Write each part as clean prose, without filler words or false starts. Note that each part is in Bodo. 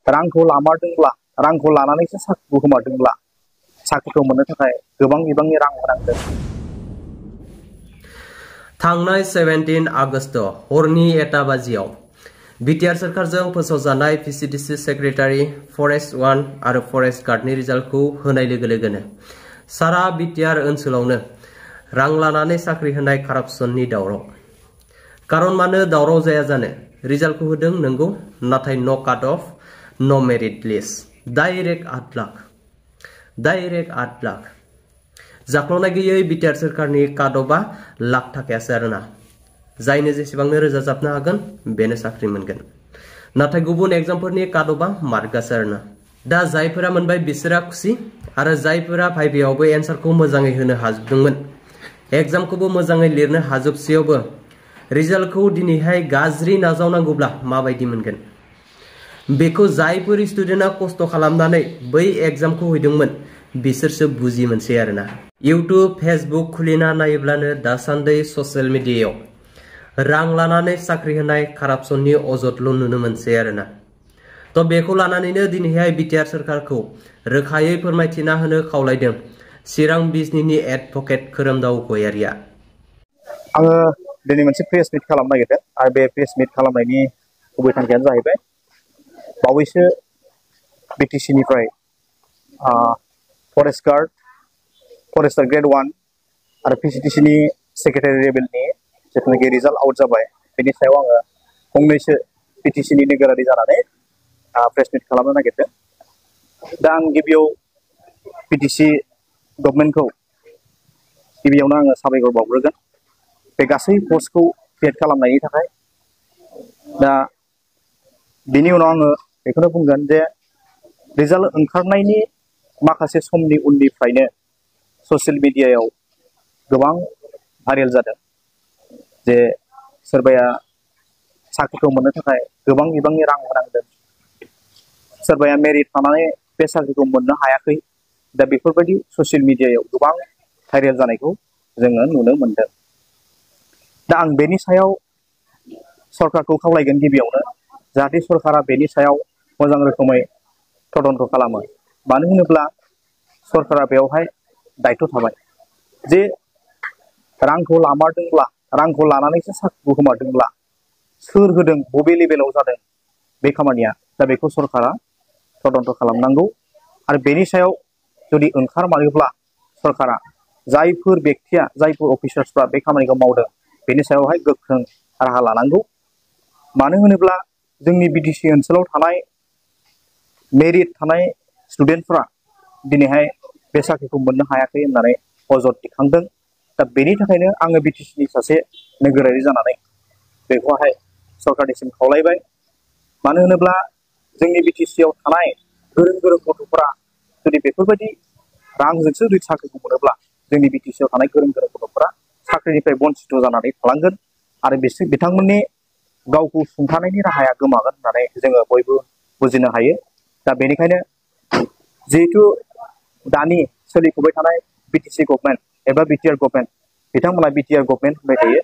रांखौ लामारदोंब्ला रांखौ लानानैसो साख्रिखौ गोमादोंब्ला साख्रिखौ मोननो थाखाय गोबां बिबांनि रां होनांगोन। थांनाय 17 आगस्ट हरनि 1 बाजियाव बिटिआर सरकारजों फोसावजानाय पिसिडिसि सेक्रेटारि फरेस्ट 1 आरो फरेस्ट गार्डनि रिजाल्टखौ होनाय लोगो लोगोनो सारा बिटिआर ओनसोलावनो रां लानानै साख्रि होनाय कारापसननि दावराव। कारन मानो दावराव जाया जानो, रिजाल्टखौ होदों नंगौ, नाथाय न' काट अफ, न' मेरिट लिस्ट, डाइरेक्ट 8 लाख जाख्ल'नाय गैयै बिटिआर सोरखारनि काट अफआ लाख थाखायासो आरोना। जायनो जेसेबांनो रोजाबनो हागोन बेनो साख्रि मोनगोन। नाथाय गुबुन एग्जामफोरनि काट अफआ मार्कआसो आरोना। दा जायफोरा मोनबाय बिसोरा खुसि, आरो जायफोरा भाइभायावबो एन्सारखौ मोजाङै होनो हाजोबदोंमोन, एग्जामखौबो मोजाङै लिरनो हाजोबसेयावबो रिजाल्टखौ दिनैहाय गाज्रि नाजावनांगौब्ला माबायदि मोनगोन? बेखौ जायफोर स्टुडेन्टआ खस्थ' खालामनानै बै एग्जामखौ हैदोंमोन बिसोरसो बुजि मोनसै आरोना। इउटुब फेसबुक खुलिना नायोब्लानो दासान्दि ससियेल मिडियायाव रां लानानै साख्रि होनाय कारापसननि अजदल' नुनो मोनसै आरोना। थ' बेखौ लानानैनो दिनैहाय बिटिआर सोरखारखौ रोखायै फोरमायथिना होनो खावलायदों चिरां बिजनीनि एडभकेट खोरोमदाव गयारिया। आङो दिनै मोनसे प्रेस मिट खालामनो नागिरदों, आरो बे प्रेस मिट खालामनायनि गुबै थांखियानो जाहैबाय बावैसो बिटिसिनिफ्राय फरेस्ट गार्ड, फरेस्टार ग्रेड 1 आरो पिसिडिसिनि सेक्रेटारि लेभेलनि जिथुनाखि रिजाल्ट आउट जाबाय, बेनि सायाव आङो फंनैसो बिटिसिनि नोगोरारि जानानै प्रेस मिट खालामनो नागिरदों। दा आं गिबियाव बिटिसि गभर्नमेन्टखौ गिबियावनो आङो साबायखर बावग्रोगोन बे गासै पस्टखौ क्रिएट खालामनायनि थाखाय। दा बिनि उनाव आङो बेखौनो बुंगोन जे रिजाल्ट ओंखारनायनि माखासे समनि उननिफ्रायनो ससियेल मिडियायाव गोबां भाइरेल जादों जे सोरबाया साख्रिखौ मोननो थाखाय गोबां बिबांनि रां होनांदों, सोरबाया मेरिट थानानै बे साख्रिखौ मोननो हायाखै। दा बेफोरबायदि ससियेल मिडियायाव गोबां भाइरेल जानायखौ जोङो नुनो मोनदों। दा आं बेनि सायाव सरकारखौ खावलायगोन गिबियावनो जाहाथे सरकारा बेनि सायाव मोजां रोखोमै तदन्त खालामो। मानो होनोब्ला सरकारा बेवहाय दायथ' थाबाय जे रांखौ लामारदोंब्ला रांखौ लानानैसो साख्रिखौ गोमादोंब्ला सोर होदों, बबे लेभेलाव जादों बे खामानिया, दा बेखौ सरकारा तदन्त खालामनांगौ। आरो बेनि सायाव जुदि ओंखारमारोब्ला सरकारा जायफोर बेक्तिया, जायफोर अफिसार्सफ्रा बे खामानिखौ मावदों बेनि सायावहाय गोख्रों राहा लानांगौ। मानो होनोब्ला जोंनि बिटिसि ओनसोलाव थानाय मेरिट थानाय स्टुडेन्टफ्रा दिनैहाय बे साख्रिखौ मोननो हायाखै होननानै अजद दिखांदों। दा बेनि थाखायनो आङो बिटिसिनि सासे नोगोरारि जानानै बेखौहाय सरकारनिसिम खावलायबाय। मानो होनोब्ला जोंनि बिटिसिआव थानाय गोरों गोरों गथ'फोरा जुदि बेफोरबायदि रांजोंसो जुदि साख्रिखौ मोनोब्ला जोंनि बिटिसिआव थानाय गोरों गोरों गथ'फोरा साख्रिनिफ्राय बन्सित जानानै थालांगोन, आरो बिथांमोननि गावखौ सुंथानायनि राहाया गोमागोन होननानै जोङो बयबो बुजिनो हायो। दा बेनिखायनो जिहेतु दानि सोलिफुबाय थानाय बिटिसि गभर्नमेन्ट एबा बिटिआर गभर्नमेन्ट, बिथांमोना बिटिआर गभर्नमेन्ट होनबाय थायो,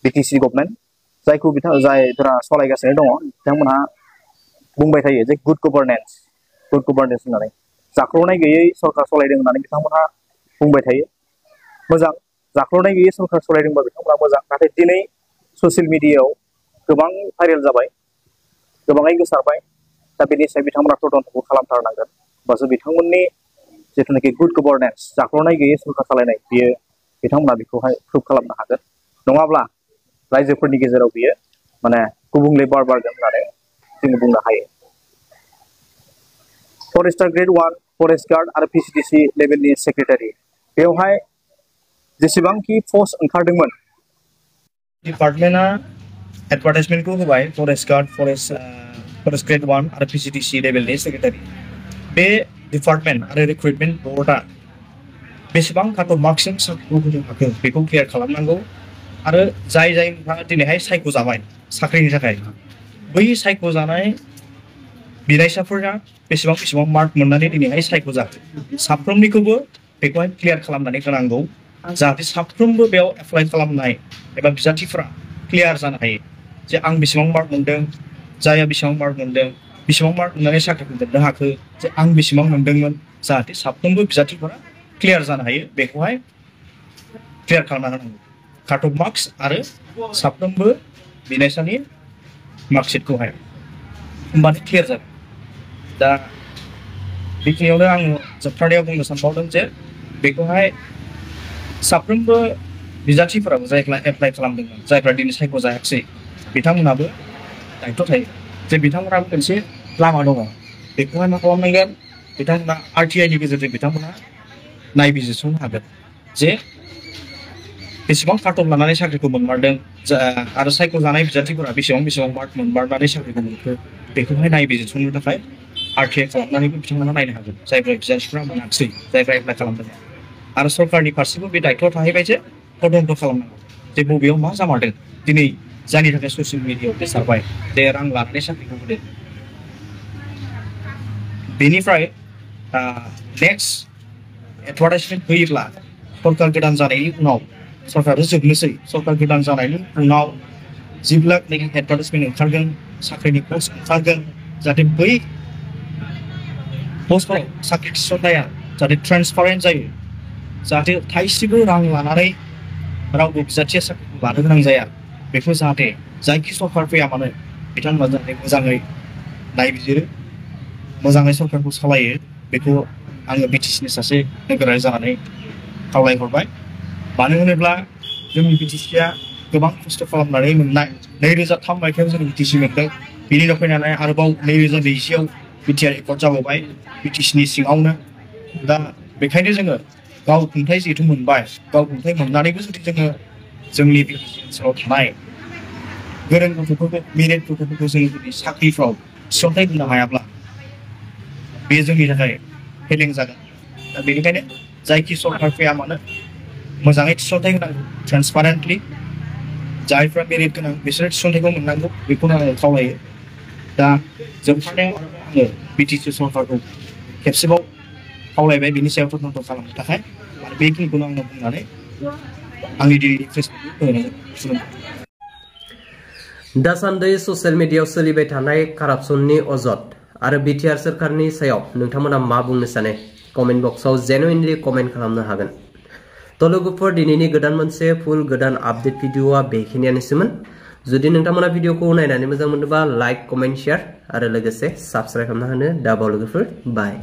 बिटिसि गभर्नमेन्ट जायखौ जायफोरा सालायगासिनो दङ बिथांमोनहा बुंबाय थायो जे गुड गभर्नेन्स होननानै। जाख्ल'नाय गैयै सरकार सालायदों होननानै बिथांमोनहा बुंबाय थायो। मोजां, जाख्ल'नाय गैयै सरकार सालायदोंबा बिथांमोना मोजां। नाथाय दिनै ससियेल मिडियायाव गोबां भाइरेल जाबाय, गोबाङै गोसारबाय। दा बेनि सायाव बिथांमोना तदन्तखौ खालामथारनांगोन, होमबासो बिथांमोननि जिथुनाखि गुड गभर्नेन्स, जाख्ल'नाय गैयै सरकार सालायनाय, बियो बिथांमोना बेखौहाय प्रुभ खालामनो हागोन। नङाब्ला रायजोफोरनि गेजेराव बियो माने गुबुंले बारगोन होननानै जोङो बुंनो हायो। फरेस्टार ग्रेड 1, फरेस्ट गार्ड आरो पिसिडिसि लेभेलनि सेक्रेटारि, बेवहाय जेसेबांखि पस्ट ओंखारदोंमोन डिपार्टमेन्टआ एडभार्टाइजमेन्टखौ होबाय फरेस्ट गार्ड, फरेस्ट ग्रेड 1 आरो पिसिडिसि लेभेलनि सेक्रेटारि। बे डिपार्टमेन्ट आरो रिक्रुटमेन्ट बर्डआ बेसेबां काट अफ मार्कसिम साख्रिखौ होनो हाखो बेखौ क्लियार खालामनांगौ। आरो जाय नोंथाङा दिनैहाय सायख'जाबाय साख्रिनि थाखाय, बै सायख'जानाय बिनायसाफोरा बेसेबां मार्क मोननानै दिनैहाय सायख'जाखो, साफ्रोमनिखौबो बेखौहाय क्लियार खालामनानै होनांगौ, जाहाथे साफ्रोमबो बेयाव एप्लाइ खालामनाय एबा बिजाथिफोरा क्लियार जानो हायो जे आं बेसेबां मार्क मोनदों, जायहा बेसेबां मार्क मोनदों, बेसेबां मार्क मोननानै साख्रिखौ मोननो हाखो जे आं बेसेबां मोनदोंमोन जाहाथे साफ्रोमबो बिजाथिफोरा क्लियार जानो हायो बेखौहाय क्लियार खालामना होनांगौ काट अफ मार्क्स आरो साफ्रोमबो बिनायसानि मार्कशिटखौहाय होमबानो क्लियार जागोन दा बेखिनियावनो आं जोबथारनायाव बुंनो सानबावदों जे बेखौहाय साफ्रोमबो बिजाथिफोराबो जायफ्रा एप्लाइ खालामदोंमोन जायफ्रा दिनै सायख'जायाखै बिथांमोनाबो दायथ' थायो जे बिथांमोनाबो मोनसे लामा दङ बेखौहाय मा खालामनांगोन बिथांमोना RTI नि गेजेरजों बिथांमोना नायबिजिरसंनो हागोन जे बेसेबां काट अफ लानानै साख्रिखौ मोनमारदों आरो सायख'जानाय बिजाथिफोरा बेसेबां मार्क मोनमारनानै साख्रिखौ मोनखो बेखौहाय नायबिजिरसंनो थाखाय RTI खालामनानैबो बिथांमोना नायनो हागोन जायफ्रा बिजाथिफोरा मोनाखिसै जायफ्रा एप्लाइ खालामदों आरो सरकारनि फारसेबो बे दायथ'आ थाहैबाय जे तदन्त खालामनांगौ जे बबेयाव मा जामारदों दिनै जायनि थाखाय ससियेल मिडियायाव गोसारबाय जे रां लानानै साख्रिखौ होदों बेनिफ्राय नेक्स्ट एडभार्टाइजमेन्ट होयोब्ला सरकार गोदान जानायनि उनाव सरकारा जोबनोसै सरकार गोदान जानायनि उनाव जेब्ला एडभार्टाइजमेन्ट ओंखारगोन साख्रिनि पस्ट ओंखारगोन जाहाथे बै पस्टफोराव साख्रि थिसननाया जाहाथे ट्रेन्सपारेन्ट जायो जाहाथे थाइसेबो रां लानानै रावबो बिजाथिया साख्रिखौ लानो गोनां जाया बेखौ जाहाथे जायखि सरकार फैया मानो बिथांमोना जाहाथे मोजाङै नायबिजिरो मोजाङै सरकारखौ सालायो बेखौ आङो BTC नि सासे नोगोरारि जानानै खावलायहरबाय मानो होनोब्ला जोंनि BTC आ गोबां खस्थ' खालामनानै मोननाय 2003 मायथाइयाव जों BTC मोनदों बिनि उनाव फैनानै आरोबाव 2020 आव BTR एकर्ड जाबावबाय BTC नि सिङावनो दा बेखायनो जोङो गाव खुंथाय जिहेतु मोनबाय गाव खुंथाय मोननानैबो जुदि जोङो जोंनि BTC ओनसोलाव थानाय गोरों गथ'फोरखौ मेरिट गथ'फोरखौ जों जुदि साख्रिफ्राव थिसनथाय होनो हायाब्ला बे जोंनि थाखाय फेलें जागोन दा बेनिखायनो जायखि सरकार फैया मानो मोजाङै थिसनथाय होनांगौ ट्रेन्सपारेन्टलि जायफ्रा मेरिट गोनां बिसोरो थिसनथायखौ मोननांगौ बेखौनो आङो खावलायो दा जोबथारनायाव आङो BTC सरकारखौ खेबसेबाव खावलायबाय बिनि सायाव तदन्त खालामनो थाखाय आरो बेखिनिखौनो आङो बुंनानै आंनि दिनैनि प्रेसखौ होनो दासान्दि ससियेल मिडियायाव सोलिबाय थानाय कारापसननि अजद आरो BTR सोरखारनि सायाव नोंथांमोना मा बुंनो सानो कमेन्ट बक्सआव जेनुइनलि कमेन्ट खालामनो हागोन तो लोगोफोर दिनैनि गोदान मोनसे फुल गोदान आपडेट भिडिअआ बेखिनियानोसैमोन जुदि नोंथांमोना भिडिअखौ नायनानै मोजां मोनोबा लाइक कमेन्ट शेयार आरो लोगोसे साबस्क्राइब खालामना होनो दाबाव लोगोफोर बाय